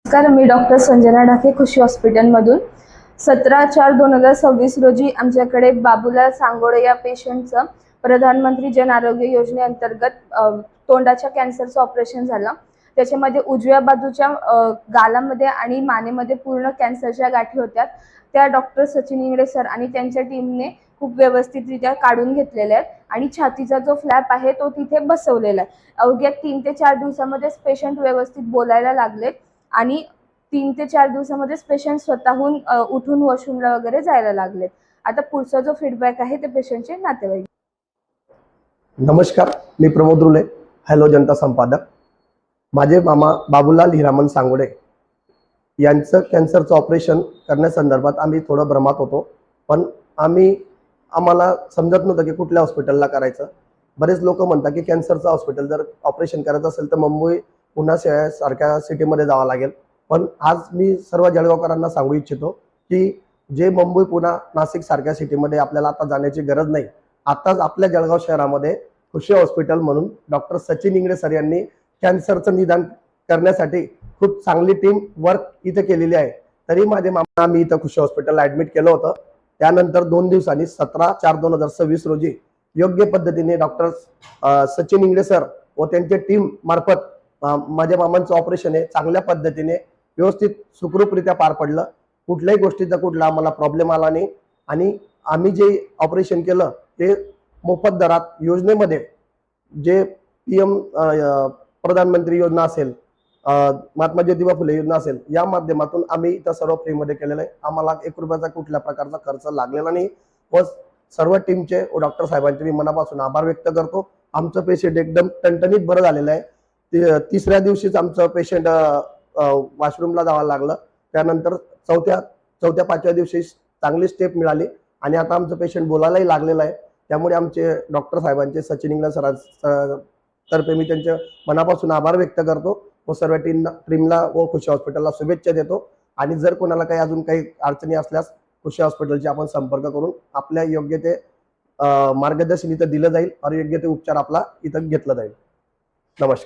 नमस्कार, मी डॉक्टर संजना ढाके, खुशी हॉस्पिटलमधून 17/4/2026 रोजी आमच्याकडे बाबूलाल सांगोडे या पेशंटचं प्रधानमंत्री जन आरोग्य योजनेअंतर्गत तोंडाच्या कॅन्सरचं ऑपरेशन झालं। त्याच्यामध्ये उजव्या बाजूच्या गालामध्ये आणि मानेमध्ये पूर्ण कॅन्सरच्या गाठी होत्या। त्या डॉक्टर सचिन इंगळे सर आणि त्यांच्या टीमने खूप व्यवस्थितरित्या काढून घेतलेल्या आहेत आणि छातीचा जो फ्लॅप आहे तो तिथे बसवलेला आहे। अवघ्या 3 ते 4 दिवसामध्येच पेशंट व्यवस्थित बोलायला लागले आणि 3 ते 4 दिवसामध्येच पेशंट स्वतःहून उठून वॉशरूमला वगैरे जायला लागले। आता पुढचा जो फीडबॅक आहे ते पेशंटचे नातेवाईक। नमस्कार, मी प्रमोद रुले, हॅलो जनता संपादक। माझे मामा बाबूलाल हिरामन सांगोडे यांचं कॅन्सरचं ऑपरेशन करण्यासंदर्भात आम्ही थोडं भ्रमात होतो, पण आम्हाला समजत नव्हतं की कुठल्या हॉस्पिटलला करायचं। बरेच लोक म्हणतात की कॅन्सरचं हॉस्पिटल जर ऑपरेशन करायचं असेल तर मुंबई पुणे सारख्या सिटीमध्ये जावं लागेल, पण आज मी सर्व जळगावकरांना सांगू इच्छितो की जे मुंबई पुणे नाशिक सारख्या सिटीमध्ये आपल्याला आता जाण्याची गरज नाही। आताच आपल्या जळगाव शहरामध्ये खुशी हॉस्पिटल म्हणून डॉक्टर सचिन इंगळे सर यांनी कॅन्सरचं निदान करण्यासाठी खूप चांगली टीम वर्क इथे केलेली आहे। तरी माझे मामा मी इथं खुशी हॉस्पिटलला ॲडमिट केलं होतं। त्यानंतर 2 दिवसांनी 17/4/2026 रोजी योग्य पद्धतीने डॉक्टर सचिन इंगळे सर व त्यांच्या टीम मार्फत माझ्या मामांचं ऑपरेशन हे चांगल्या पद्धतीने व्यवस्थित सुखरूपरित्या पार पडलं। कुठल्याही गोष्टीचा कुठला आम्हाला प्रॉब्लेम आला नाही आणि आम्ही जे ऑपरेशन केलं ते मोफत दरात योजनेमध्ये जे PM प्रधानमंत्री योजना असेल, महात्मा ज्योतिबा फुले योजना असेल, या माध्यमातून आम्ही इथं सर्व फ्रीमध्ये केलेलं आहे। आम्हाला 1 रुपयाचा कुठल्या प्रकारचा खर्च लागलेला नाही व सर्व टीमचे व डॉक्टर साहेबांचे मी मनापासून आभार व्यक्त करतो। आमचं पेशंट एकदम टणटणीत बरं झालेलं आहे। तिसऱ्या दिवशीच आमचं पेशंट वॉशरूमला जावं लागलं। त्यानंतर चौथ्या 5व्या दिवशी चांगली स्टेप मिळाली आणि आता आमचं पेशंट बोलायलाही लागलेलं आहे। त्यामुळे आमचे डॉक्टर साहेबांचे सचिन इंगळे सरांतर्फे मी त्यांचे मनापासून आभार व्यक्त करतो व सर्व टीमला व खुशी हॉस्पिटलला शुभेच्छा देतो। आणि जर कोणाला काही अजून काही अडचणी असल्यास खुशी हॉस्पिटलशी आपण संपर्क करून आपल्या योग्य ते मार्गदर्शन इथं दिलं जाईल आणि योग्य ते उपचार आपला इथं घेतला जाईल। नमस्कार।